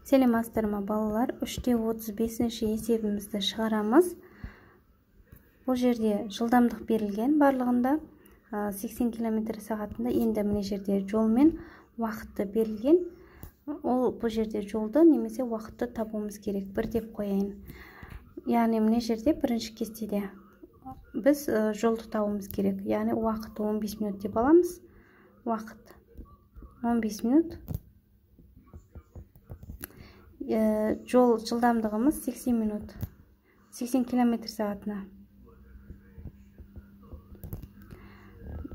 Саламатсыздарбы балалар, 3-35 есебімізді шығарамыз. Бұл жерде жылдамдық берілген, барлығында 80 км сағатында. Енді міне жерде жол мен уақытты берілген. Бұл жерде жолды немесе уақытты табуымыз керек. Бір деп қояйын. Яғни міне жерде бірінші кестеде біз жолды табуымыз керек. Яғни уақытты 15 минут деп аламыз. Уақыт 15 минут. Жол жылдамдығымыз 80 минут. 80 км сағатына.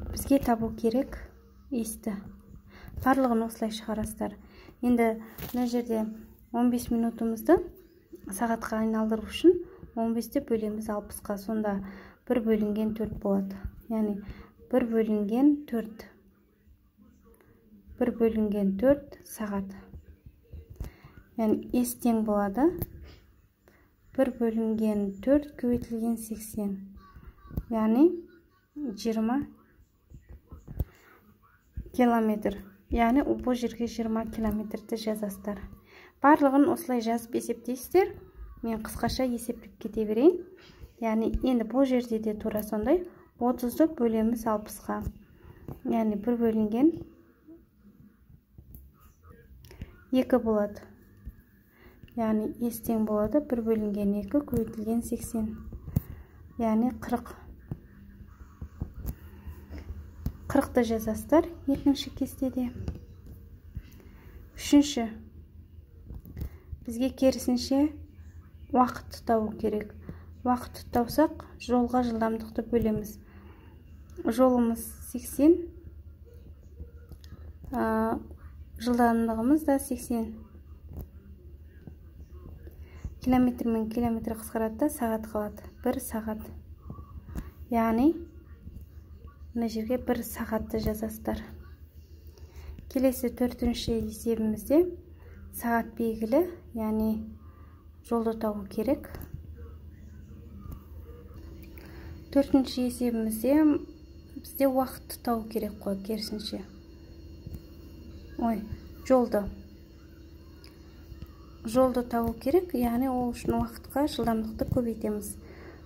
Бізге табу керек есті. Барлығын осылай шығарасыздар. Енді мына жерде 15 минутымызды сағатқа айналдыру үшін 15-ті бөлеміз 60-қа. Сонда 1 бөлінген 4 болады. Яғни 1 бөлінген 4. 1 бөлінген 4 сағат. Яғни ес тең болады. 1 бөлінген 4 көбейтілген 80. Яғни 20 километр. Яғни бұл жерге 20 километрді жазасыздар. Барлығын осылай жазып есептейсіздер. Мен қысқаша есептеп кете берейін. Яғни енді бұл жерде де тура сондай 30-ды бөлеміз 60-ға. Яғни 1 бөлінген 2 болады. Яғни ес тең болады. 1 бөлінген 2 көбейтілген 80. Яғни 40. 40-ты жазасыздар екінші кестеде. Үшінші. Бізге керісінше уақытты табу керек. Уақытты таусақ, жолға жылдамдықты бөлеміз. Жолымыз 80. Жылдамдығымыз да 80. Километр мен километр қысқарады, сағат қалады. 1 сағат. Яғни мына жерге 1 сағатты жазасыздар. Келесі 4-ші есебімізде сағат белгілі, яғни жолды табу керек. 4-ші есебімізде бізде уақытты табу керек қой, керісінше. Жолды табу керек, яғни ол үшін уақытқа жылдамдықты көбейтеміз.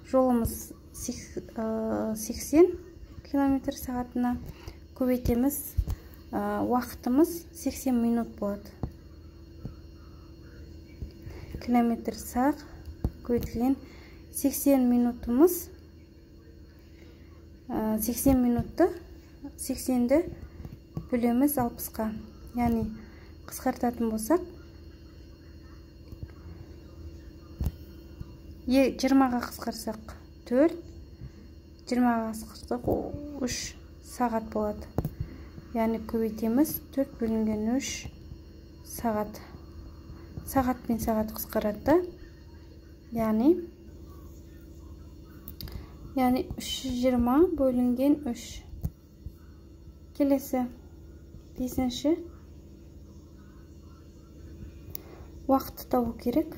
Жолымыз 80 км сағатына көбейтеміз. Уақытымыз 80 минут болады. Километр сағат көбейтілген 80 минутымыз. 80 минутты 80-ді бөлеміз 60-қа. Яғни қысқартатын болсақ 20-ға қысқарсақ 4, 20-ға қысқарсақ 3 сағат болады. Яғни көбейтеміз 4 бөлінген 3 сағат. Сағат пен сағат қысқарады. Яғни 320 бөлінген 3. Келесі 5-ші. Уақытты табу керек.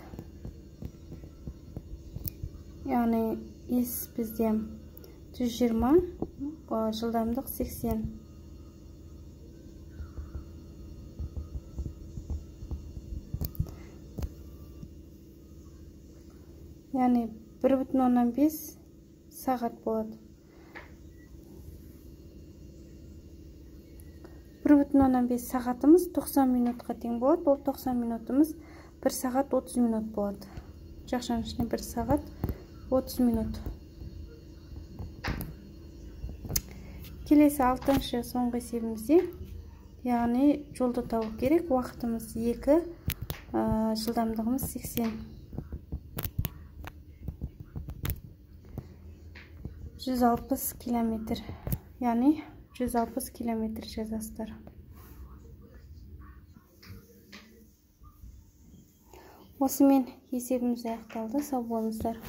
Яғни ес бізде 120, жылдамдық 80. Яғни 1,5 сағат болады. 1,5 сағатымыз 90 минутқа тең болады. Ол 90 минутымыз 1 сағат 30 минут болады. Жақшаның ішіне 1 сағат 30 минут. Келесі 6-шы соңғы есебімізде, яғни жолды табу керек. Уақытымыз 2, жылдамдығымыз 80. 160 километр. Яғни 160 километр жазасыздар. Осымен есебіміз аяқталды. Сау болыңыздар.